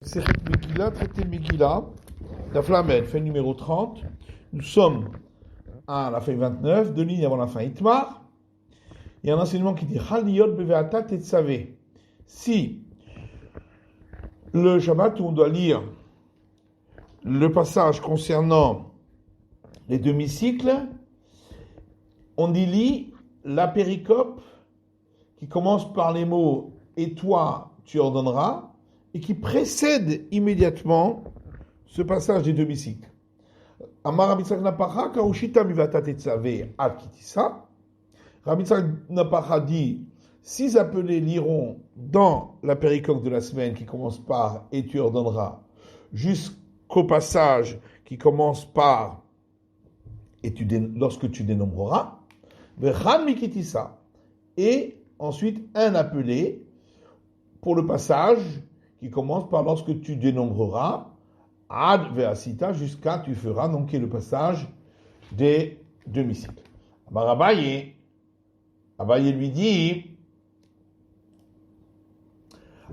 C'est Megillah, traité Megillah, la Flamed, fin numéro 30. Nous sommes à la fin 29, deux lignes avant la fin Itmar. Il y a un enseignement qui dit Haliyot beveata tetzave. Si le Shabbat où on doit lire le passage concernant les demi-cycles, on y lit la péricope qui commence par les mots « et toi, tu ordonneras » et qui précède immédiatement ce passage des demi-cycles. Amar Rabbi Yitzhak Napacha, Karushita mivata tetzave ad kitissa. Rabbi Yitzhak Napacha dit, six appelés liront dans la péricope de la semaine qui commence par « et tu ordonneras » jusqu'au passage qui commence par « et lorsque tu dénombreras » Vechan mikitissa, et ensuite un appelé pour le passage qui commence par lorsque tu dénombreras, ad ve'asita, jusqu'à tu feras, donc qui est le passage des demi-cycles. Alors Abaye lui dit,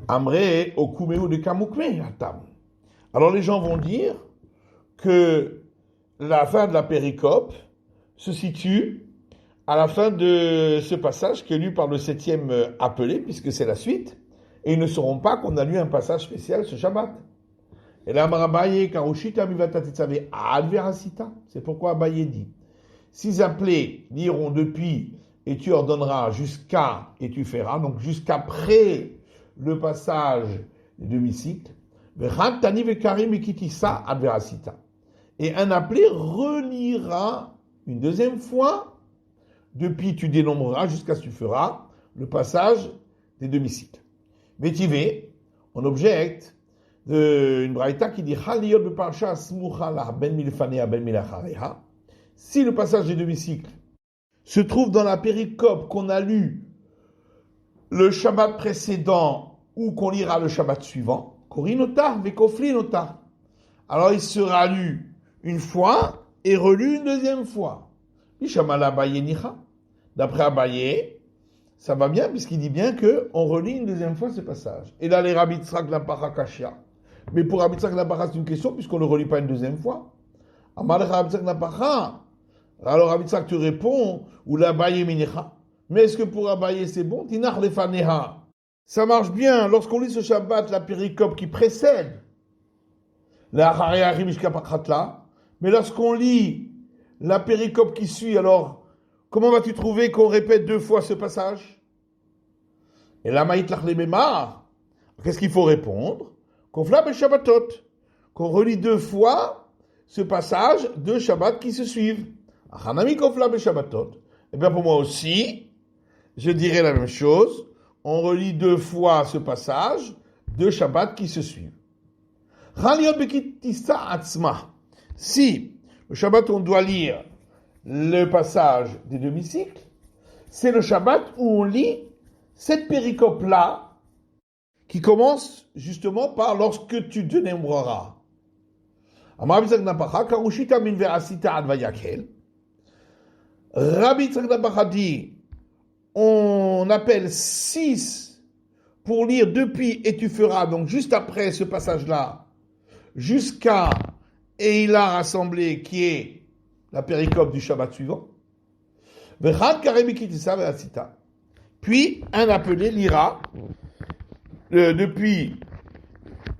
Amre okumeu de kamukme atam. Alors les gens vont dire que la fin de la péricope se situe à la fin de ce passage qui est lu par le 7e appelé, puisque c'est la suite, et ils ne sauront pas qu'on a lu un passage spécial ce Shabbat. Et là, Abaye, Karushita mivata tetzave ad ve'asita. C'est pourquoi Abaye dit, six appelés liront depuis et tu ordonneras jusqu'à et tu feras, donc jusqu'après le passage des demi-cycles. Et un appelé relira une deuxième fois depuis tu dénombreras jusqu'à ce que tu feras le passage des demi-cycles. Métivé, on objecte d'une braïta qui dit si le passage des demi-cycles se trouve dans la péricope qu'on a lu le Shabbat précédent ou qu'on lira le Shabbat suivant, korinota vekoflinota, alors il sera lu une fois et relu une deuxième fois. Ishamala Abaye nicha. D'après Abaye, ça va bien puisqu'il dit bien qu'on relit une deuxième fois ce passage. Et là, les Rabbi Yitzhak Napacha kashia. Mais pour Rabbi Yitzhak Napacha, c'est une question puisqu'on ne le relit pas une deuxième fois. Amar Rabbi Yitzhak Napacha. Alors Rabbi Yitzhak te répond, ou l'Abaye minicha. Mais est-ce que pour Abaye c'est bon? Tinach lefaneha. Ça marche bien lorsqu'on lit ce Shabbat, la péricope qui précède la Hareachim Mishkapachatla. Mais lorsqu'on lit la péricope qui suit, alors comment vas-tu trouver qu'on répète deux fois ce passage? Et la Maït Lachlememar, qu'est-ce qu'il faut répondre? Qu'on flamme Shabbatot, qu'on relit deux fois ce passage de Shabbat qui se suivent. Achanami qu'on flamme Shabbatot. Eh bien pour moi aussi, je dirais la même chose. On relit deux fois ce passage de Shabbat qui se suivent. Si le Shabbat on doit lire le passage des demi-cycles, c'est le Shabbat où on lit cette péricope-là qui commence justement par lorsque tu dénombreras. Rabbi Yitzhak Napacha dit, on appelle 6 pour lire depuis et tu feras, donc juste après ce passage-là, jusqu'à et il a rassemblé qui est la péricope du Shabbat suivant. Puis un appelé lira depuis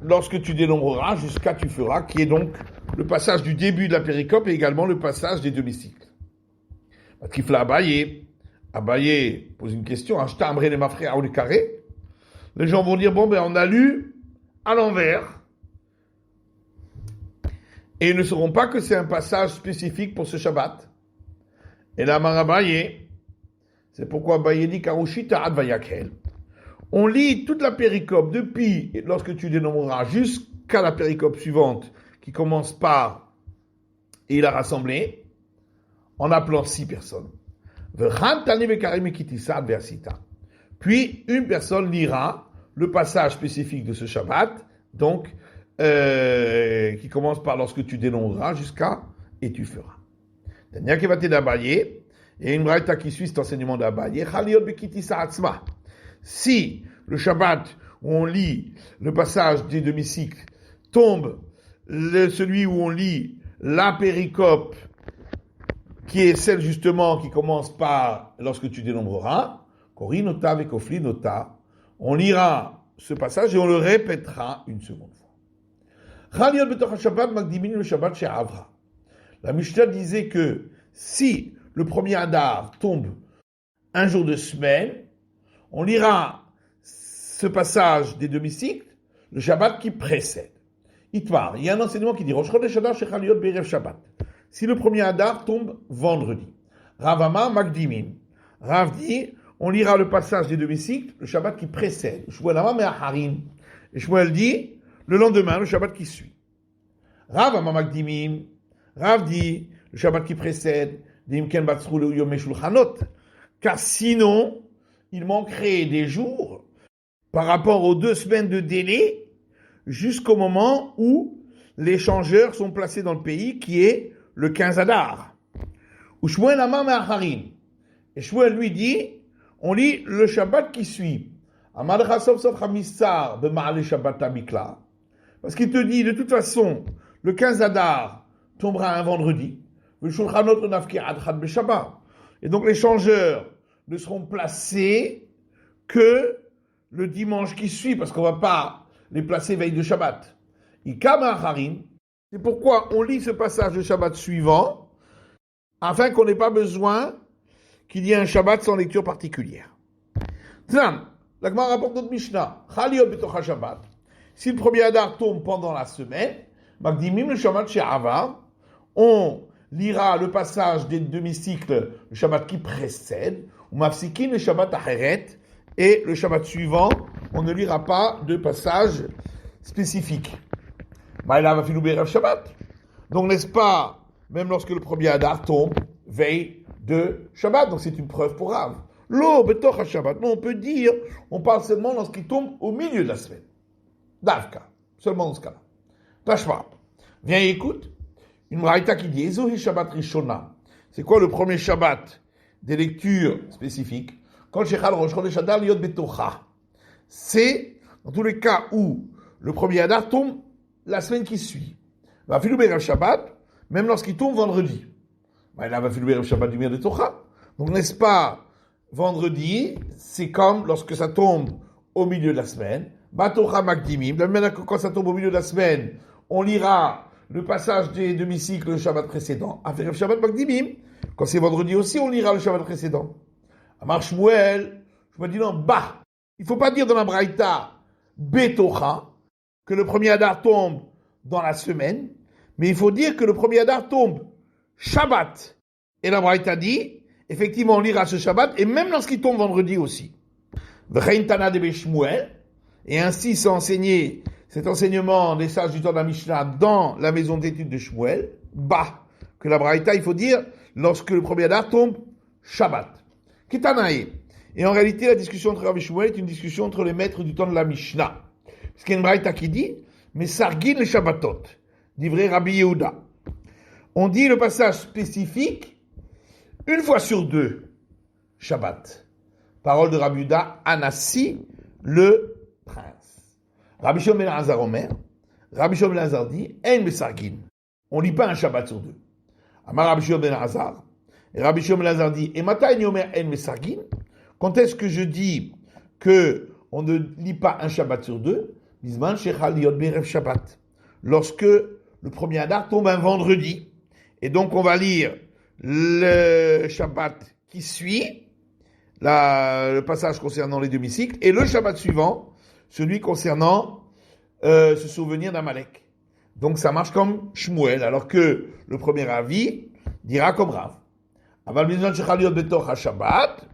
lorsque tu dénombreras jusqu'à tu feras, qui est donc le passage du début de la péricope et également le passage des demi-cycles. Abaye pose une question. Les gens vont dire, bon, ben, on a lu à l'envers. Et ils ne sauront pas que c'est un passage spécifique pour ce Shabbat. Et là, Abaye, c'est pourquoi Abaye dit, Karushita ad vayakel. On lit toute la péricope depuis lorsque tu dénombreras jusqu'à la péricope suivante qui commence par et il a rassemblé en appelant 6 personnes. Puis une personne lira le passage spécifique de ce Shabbat, donc qui commence par lorsque tu dénombreras jusqu'à et tu feras. Tania Kevate d'Abaye, et une braïta qui suit cet enseignement d'Abaye, si le Shabbat où on lit le passage des demi-cycles tombe celui où on lit la péricope, qui est celle justement qui commence par lorsque tu dénombreras, Korinota avec Oflinota, on lira ce passage et on le répétera une seconde fois. La Mishnah disait que si le premier Adar tombe un jour de semaine, on lira ce passage des demi-cycles, le Shabbat qui précède. Itmar, il y a un enseignement qui dit Rosh Chodesh Adar shechal liot be'erev Shabbat. Si le premier Adar tombe vendredi. Rav Amar Magdimim. Rav dit, on lira le passage des demi-cycles, le Shabbat qui précède. Shmuel Amar Me'acharim. Et Shmuel dit, le lendemain, le Shabbat qui suit. Rav Amar Magdimim. Rav dit, le Shabbat qui précède, Dimken Batsrou le Yom Shulchanot. Car sinon, il manquerait des jours par rapport aux 2 semaines de délai jusqu'au moment où les changeurs sont placés dans le pays, qui est le 15 Adar. Ou Shmuel Amar Me'acharim. Et Shmuel lui dit, on lit le Shabbat qui suit. Amadcha sof sof chamissar b'ma'ale Shabbat amikla. Parce qu'il te dit, de toute façon, le 15 Adar tombera un vendredi. Et donc les changeurs ne seront placés que le dimanche qui suit, parce qu'on ne va pas les placer veille de Shabbat. C'est pourquoi on lit ce passage de Shabbat suivant, afin qu'on n'ait pas besoin qu'il y ait un Shabbat sans lecture particulière. Tzam, la Gemara rapporte notre Mishnah, Chaliot betocha Shabbat. Si le premier Adar tombe pendant la semaine, Magdimim le Shabbat she'avar, on lira le passage des demi-cycles, le Shabbat qui précède, ou mafsikin le Shabbat acheret, et le Shabbat suivant, on ne lira pas de passage spécifique. Maïla va filouber Rav Shabbat. Donc, n'est-ce pas, même lorsque le premier Adar tombe, veille de Shabbat, donc c'est une preuve pour Rav. Lo, betoch Shabbat. Non, on peut dire, on parle seulement lorsqu'il tombe au milieu de la semaine. Davka. Seulement dans ce cas-là. Tashma. Viens et écoute. Une braïta qui dit, Ezohi Shabbat Rishona. C'est quoi le premier Shabbat des lectures spécifiques? Quand Shechal Rosh Chodesh Adar liot betocha. C'est, dans tous les cas où le premier Adar tombe la semaine qui suit. Va filouber Rav Shabbat, même lorsqu'il tombe vendredi. Bah, là, va filouber Rav Shabbat du Mir de Tocha. Donc, n'est-ce pas, vendredi, c'est comme lorsque ça tombe au milieu de la semaine. Batocha Magdimim. De la même manière que quand ça tombe au milieu de la semaine, on lira le passage des demi-cycles le Shabbat précédent. Avec Rav Shabbat Magdimim. Quand c'est vendredi aussi, on lira le Shabbat précédent. Amar Shmuel, je me dis non, bah, il faut pas dire dans la Braïta, Betocha, que le premier Adar tombe dans la semaine, mais il faut dire que le premier Adar tombe Shabbat. Et la Braïta dit, effectivement, on lira ce Shabbat, et même lorsqu'il tombe vendredi aussi. V'chein Tana de Shmuel, et ainsi s'est enseigné cet enseignement des sages du temps de la Mishnah dans la maison d'études de Shmuel, bah, que la Braïta, il faut dire, lorsque le premier Adar tombe Shabbat. Ketanae. Et en réalité, la discussion entre Rav et Shmuel est une discussion entre les maîtres du temps de la Mishnah. Parce qu'il y a une braïta qui dit, mais sargin le Shabbatot, dit vrai Rabbi Yehuda. On dit le passage spécifique, une fois sur 2, Shabbat. Parole de Rabbi Yehuda, Anassi, le prince. Rabbi Shimon ben Elazar Omer, Rabbi Shimon ben Elazar dit, en me sargin. On lit pas un Shabbat sur 2. Amar Rabbi Shimon ben Elazar. Et Rabbi Shimon ben Elazar dit, et matai ni omer en me sargin. Quand est-ce que je dis que on ne lit pas un Shabbat sur 2? Bisman shechal liot be'erev Shabbat. Lorsque le premier Adar tombe un vendredi. Et donc on va lire le Shabbat qui suit, le passage concernant les demi-cycles, et le Shabbat suivant, celui concernant se souvenir d'Amalek. Donc ça marche comme Shmuel, alors que le premier avis dira comme Rav. Aval bisman shechal liot betoch Shabbat.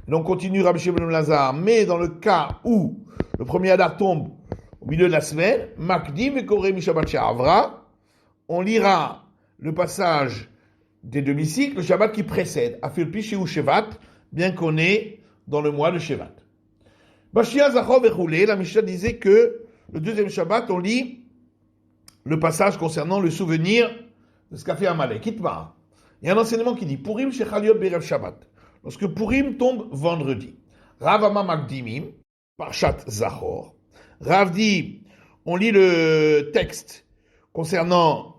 Donc continue Rabbi Shimon ben Elazar, mais dans le cas où le premier Adar tombe au milieu de la semaine, Makdim et Koré Mishabat She'avra, on lira le passage des demi-cycles, le Shabbat qui précède, Afil Pi Shehu Shevat, bien qu'on est dans le mois de Shevat. Bashia Zachor Vechoulé, la Mishnah disait que le deuxième Shabbat, on lit le passage concernant le souvenir de ce qu'a fait Amalek, Itmar. Il y a un enseignement qui dit, Purim Shechaliot Berev Shabbat. Lorsque Purim tombe vendredi, Rav Amar Magdimim, Parshat Zachor, Rav dit, on lit le texte concernant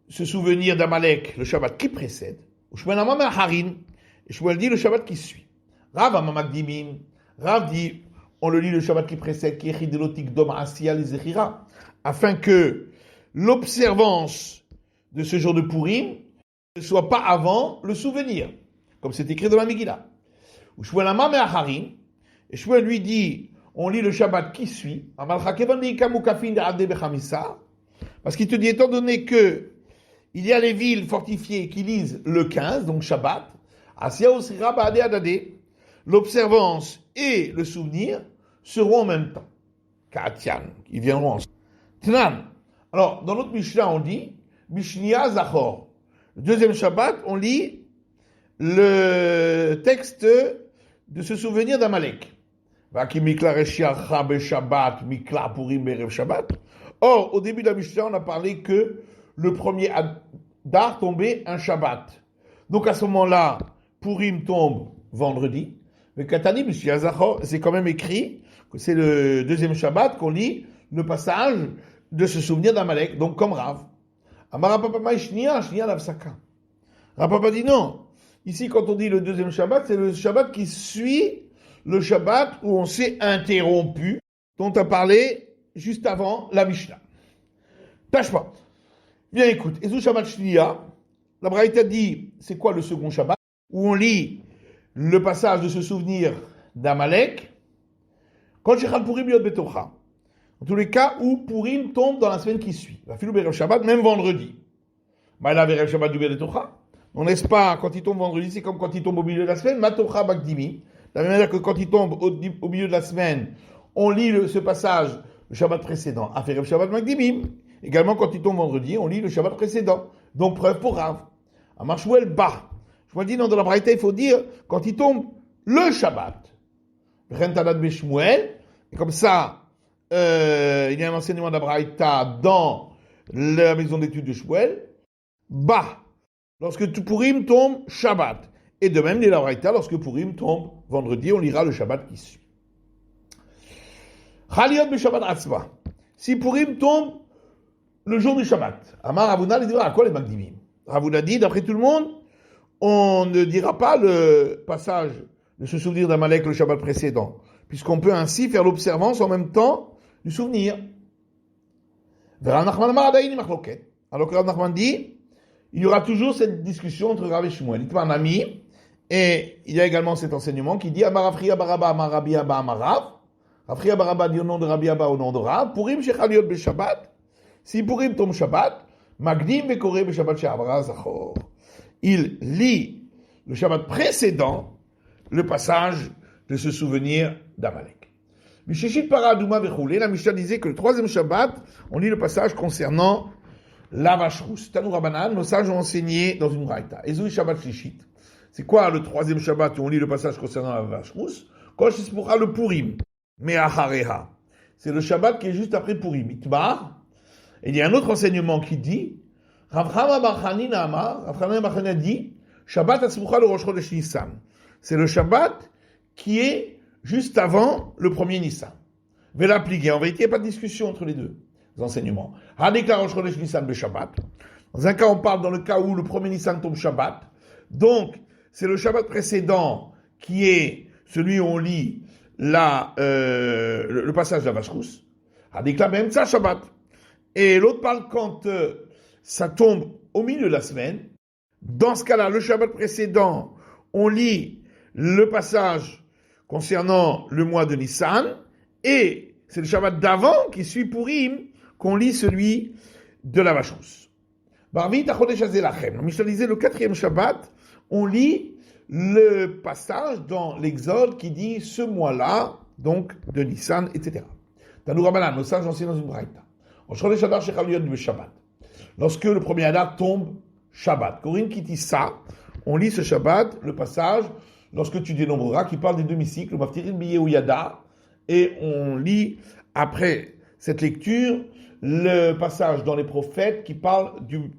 se souvenir d'Amalek, le Shabbat qui précède. Shmuel Amam Harin, et Shmuel dit le Shabbat qui suit. Rav Amamakdimim, Rav dit, on le lit le Shabbat qui précède, qui est Chidelotik Dom Asiya Lizechira, afin que l'observance de ce jour de Purim ne soit pas avant le souvenir, comme c'est écrit dans la Megillah. Shmuel Amam Harin, et Shmuel lui dit, on lit le Shabbat qui suit, parce qu'il te dit, étant donné que il y a les villes fortifiées qui lisent le 15, donc Shabbat, l'observance et le souvenir seront en même temps. Katian, ils viendront ensemble. Tnan. Alors, dans notre Mishnah, on dit, Mishnia Zachor. Le deuxième Shabbat, on lit le texte de se souvenir d'Amalek. Or, au début de la Mishnah, on a parlé que le premier Adar tombait un Shabbat. Donc à ce moment-là, Purim tombe vendredi. Mais Katani, c'est quand même écrit que c'est le deuxième Shabbat qu'on lit le passage de se souvenir d'Amalek, donc comme Rav. Amarapapa Shnia Lavsaka. Rapapa dit non. Ici, quand on dit le deuxième Shabbat, c'est le Shabbat qui suit le Shabbat où on s'est interrompu, dont on a parlé juste avant la Mishnah. Tâche pas. Bien écoute, Ezou Shabbat Shnia, la Braïta dit, c'est quoi le second Shabbat, où on lit le passage de se souvenir d'Amalek, quand Shechal Purim Yod Betocha. En tous les cas où Purim tombe dans la semaine qui suit. La Filou Berev Shabbat, même vendredi. Maïla Berev Shabbat du Betocha. On n'est-ce pas, quand il tombe vendredi, c'est comme quand il tombe au milieu de la semaine, Matocha Bakdimi. De la même manière que quand il tombe au milieu de la semaine, on lit ce passage, le Shabbat précédent, Aferev Shabbat Makdimim. Également, quand il tombe vendredi, on lit le Shabbat précédent. Donc, preuve pour Rav. Amar Shmuel Ba. Shmuel dit, non, dans la Braïta, il faut dire, quand il tombe le Shabbat. Rentanad Beshmuel. Et comme ça, il y a un enseignement de la Braïta dans la maison d'études de Shmuel. Ba. Lorsque Purim tombe Shabbat. Et de même, il y a la Braïta, lorsque Purim tombe vendredi, on lira le Shabbat qui suit. Chaliot Beshabbat Atzma. Si Purim tombe le jour du Shabbat, Amar Ravuna il dira à quoi les Magdimim? Ravuna dit, d'après tout le monde, on ne dira pas le passage de se souvenir d'Amalek le Shabbat précédent, puisqu'on peut ainsi faire l'observance en même temps du souvenir. Alors que Rav Nachman dit, il y aura toujours cette discussion entre Rav et Shmuel. Il un ami, et il y a également cet enseignement qui dit Amar Afria Baraba, Amar Rabbi Abba, Amar Rav. Afria Baraba dit au nom de Rabbi Abba, au nom de Rav. Purim Shechaliot Beshabbat. Si Purim tombe Shabbat, Magdim Vekore Beshabbat She'avra Zachor. Il lit le Shabbat précédent, le passage de se souvenir d'Amalek. Mishishit Paradouma Vechoulé, la Mishnah disait que le troisième Shabbat, on lit le passage concernant la vache rousse. Tanou Rabbanan, nos sages ont enseigné dans une braïta. Ezoui Shabbat Shishit. C'est quoi le troisième Shabbat où on lit le passage concernant la vache rousse? Kosh Ispucha le Purim. Me'achareha. C'est le Shabbat qui est juste après Purim. Itmar. Et il y a un autre enseignement qui dit, Rav Chama bar Chanina Amar, Rav Chama bar Chanina dit, Shabbat Asmucha le Rosh Chodesh Nissan. C'est le Shabbat qui est juste avant le premier Nissan. Vela Pligé. En vérité, il n'y a pas de discussion entre les deux enseignements. Hadekla Rosh Chodesh Nissan be Shabbat. Dans un cas, on parle dans le cas où le premier Nissan tombe Shabbat. Donc, c'est le Shabbat précédent qui est celui où on lit le passage de la vache rousse. Hadekla même ça Shabbat. Et l'autre parle quand ça tombe au milieu de la semaine. Dans ce cas-là, le Shabbat précédent, on lit le passage concernant le mois de Nissan, et c'est le Shabbat d'avant qui suit Purim qu'on lit celui de la vache rousse. Barvit Achodesh Azelachem. La Mishnah disait le quatrième Shabbat, on lit le passage dans l'Exode qui dit ce mois-là, donc de Nissan, etc. Tanou Rabbanan, nos sages enseignent dans une braïta. Lorsque le premier Adar tombe Shabbat, Corinne qui dit ça, on lit ce Shabbat, le passage, lorsque tu dénombreras, qui parle des demi-cycles, Maftirin Biyeh Yada, et on lit après cette lecture le passage dans les prophètes qui parle du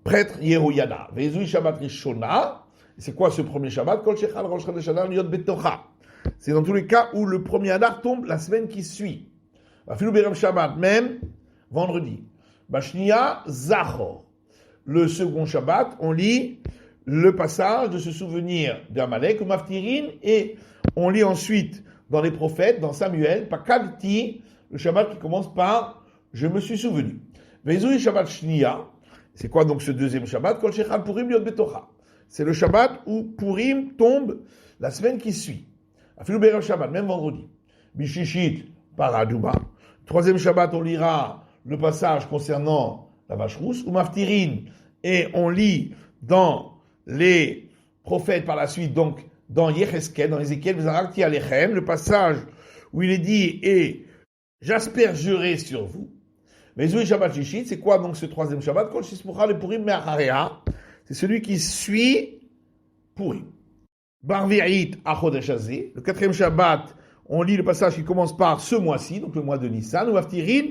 prêtre Yehoyada. Vezui Shabbat Rishona, c'est quoi ce premier Shabbat? Kol Shechal Rosh Chodesh Adar Yod Betocha. C'est dans tous les cas où le premier Adar tombe la semaine qui suit. Afilou Berem Shabbat, même vendredi. Bashnia Zachor. Le second Shabbat, on lit le passage de se souvenir d'Amalek ou Maftirin, et on lit ensuite dans les prophètes, dans Samuel, Pakalti, le Shabbat qui commence par je me suis souvenu. Vezoui Shabbat Shnia, c'est quoi donc ce deuxième Shabbat? Kol Shechal Purim Liot Betocha. C'est le Shabbat où Purim tombe la semaine qui suit. Afilou Berem Shabbat, même vendredi. Bishishit Paradouma. Troisième Shabbat, on lira le passage concernant la vache rousse, ou Maftirin, et on lit dans les prophètes par la suite, donc dans Yecheskel, dans Ézéchiel, V'zarakti alechem, le passage où il est dit, et j'aspergerai sur vous. Mais Zoui Shabbat Shishit, c'est quoi donc ce troisième Shabbat? Kol Shismucha le Purim Me'acharea, c'est celui qui suit Purim. Barvi'it Achodesh Hazeh, le quatrième Shabbat, on lit le passage qui commence par ce mois-ci, donc le mois de Nissan, ou Maftirin,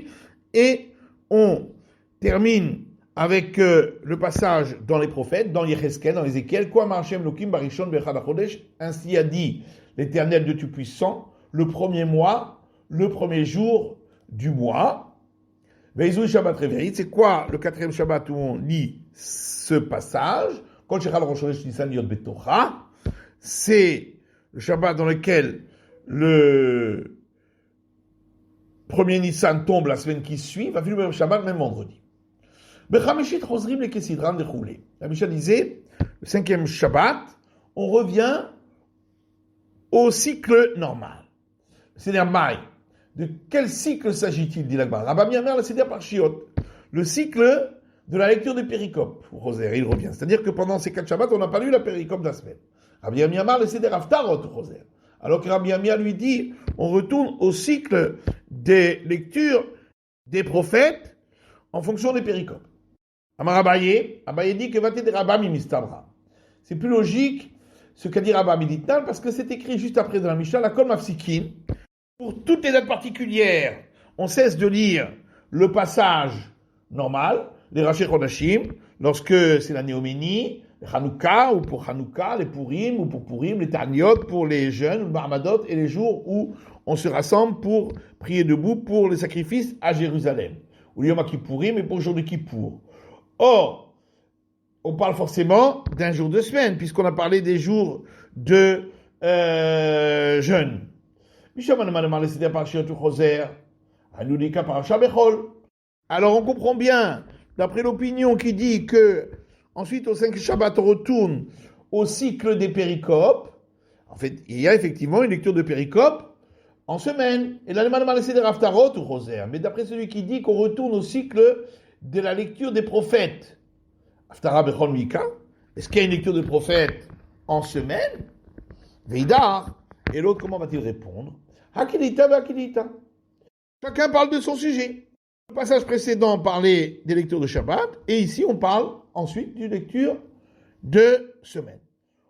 et on termine avec le passage dans les prophètes, dans Yecheskel, dans Ézéchiel, quoi Marchem Lokim Barishon Bechad Achodesh, ainsi a dit l'Éternel de Tout-Puissant, le premier mois, le premier jour du mois. Veizou Shabbat Reverit, c'est quoi le quatrième Shabbat où on lit ce passage? Kol Shechal Rosh Chodesh Nissan Yod Betocha, c'est le Shabbat dans lequel le premier Nissan tombe la semaine qui suit, va finir le même Shabbat, même vendredi. Bechameshit Chosrim le Kesidran de Choulé. La Mishnah disait, le cinquième Shabbat, on revient au cycle normal. C'est-à-dire, Maï. De quel cycle s'agit-il, dit l'Agmar? Rabbi Amiamar, c'est-à-dire par Shiot. Le cycle de la lecture des péricopes. Roser, il revient. C'est-à-dire que pendant ces 4 Shabbats, on n'a pas lu la péricope de la semaine. Rabbi Amiamar, le c'est-à-dire Haftarot, Roser. Alors que Rabbi Amiamar lui dit, on retourne au cycle des lectures des prophètes en fonction des péricopes. Amar Abaye dit que Vaté de Rabami Mistabra. C'est plus logique ce qu'a dit Rabami Ditnal parce que c'est écrit juste après dans la Mishnah, la Kol Mafsikin. Pour toutes les dates particulières, on cesse de lire le passage normal, les Rashi Chodashim, lorsque c'est la Néoménie, les Hanouka, ou pour Hanouka, les Purim, ou pour Purim, les Taniot, pour les jeunes, le Marmadot, et les jours où on se rassemble pour prier debout pour les sacrifices à Jérusalem. Ou le Yom Kippourim et pour le jour de Kippour. Or, on parle forcément d'un jour de semaine, puisqu'on a parlé des jours de jeûne. Alors on comprend bien, d'après l'opinion qui dit que ensuite au 5 Shabbat on retourne au cycle des péricopes. En fait, il y a effectivement une lecture de péricopes en semaine. Et l'allemand m'a laissé des Haftarot ou Roser. Mais d'après celui qui dit qu'on retourne au cycle de la lecture des prophètes, Haftara Bechol Mika, est-ce qu'il y a une lecture de prophètes en semaine? Veidar. Et l'autre, comment va-t-il répondre? Hakilita, Hakilita. Chacun parle de son sujet. Le passage précédent parlait des lectures de Shabbat, et ici on parle ensuite d'une lecture de semaine.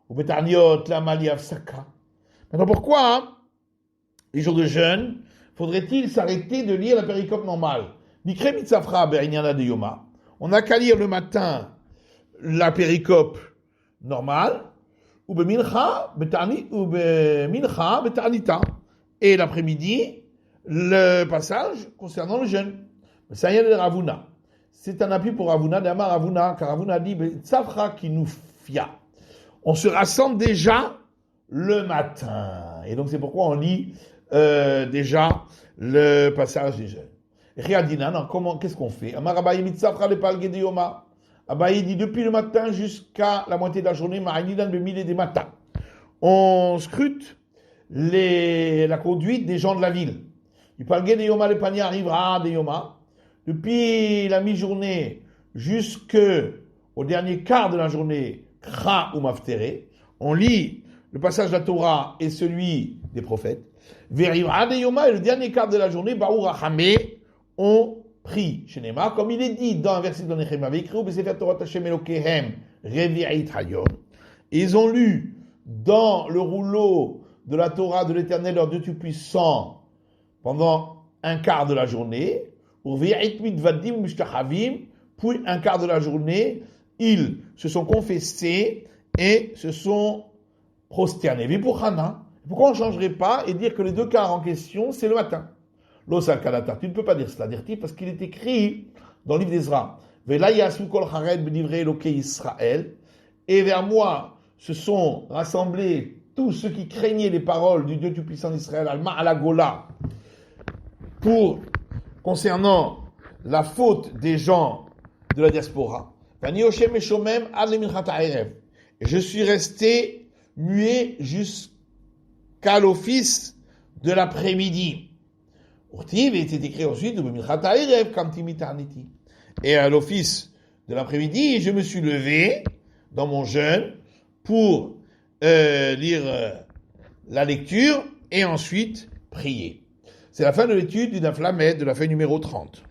Ou Betarniot, la Mali Afsaka. Maintenant, pourquoi les jours de jeûne faudrait-il s'arrêter de lire la péricope normale? Nikre Mitzafra Berinyana de Yoma. On n'a qu'à lire le matin la péricope normale, ou Bemincha, Betanita, et l'après-midi, le passage concernant le jeûne. Ça y est, Ravuna. C'est un appui pour Ravuna, d'Amar Ravuna, car Ravuna dit, Tsafra qui nous fia. On se rassemble déjà le matin. Et donc c'est pourquoi on lit déjà le passage des jeûnes. Riadina, non, qu'est-ce qu'on fait? Amar Abaye Mitzafra le Palge de Yoma. Abaye dit depuis le matin jusqu'à la moitié de la journée, Ma'anidan Bemile des matins. On scrute la conduite des gens de la ville. Du Palge de Yoma, le panier arrivera de Yoma. Depuis la mi-journée jusqu'au dernier quart de la journée, Kra ou Maftere, on lit le passage de la Torah et celui des prophètes. Verivra de Yoma, et le dernier quart de la journée, Baou Rachame, on prie chez Nema, comme il est dit dans un verset de Nehemia, Veikru b'sefer Torah Hashem Elokehem, Revi'it Hayom. Ils ont lu dans le rouleau de la Torah de l'Éternel, leur Dieu Tout-Puissant, pendant un quart de la journée, puis un quart de la journée, ils se sont confessés et se sont prosternés. Pourquoi on ne changerait pas et dire que les 2 quarts en question, c'est le matin? L'osal kalatar, tu ne peux pas dire cela, parce qu'il est écrit dans le livre d'Ezra. Vela yasu kol chared b'divrei Elokei Israël. Et vers moi se sont rassemblés tous ceux qui craignaient les paroles du Dieu Tout-Puissant d'Israël, Alma Alagola, concernant la faute des gens de la diaspora. Et je suis resté muet jusqu'à l'office de l'après-midi. Il était écrit ensuite, et à l'office de l'après-midi, je me suis levé dans mon jeûne pour lire la lecture et ensuite prier. C'est la fin de l'étude du Daf Lamed, de la feuille numéro 30.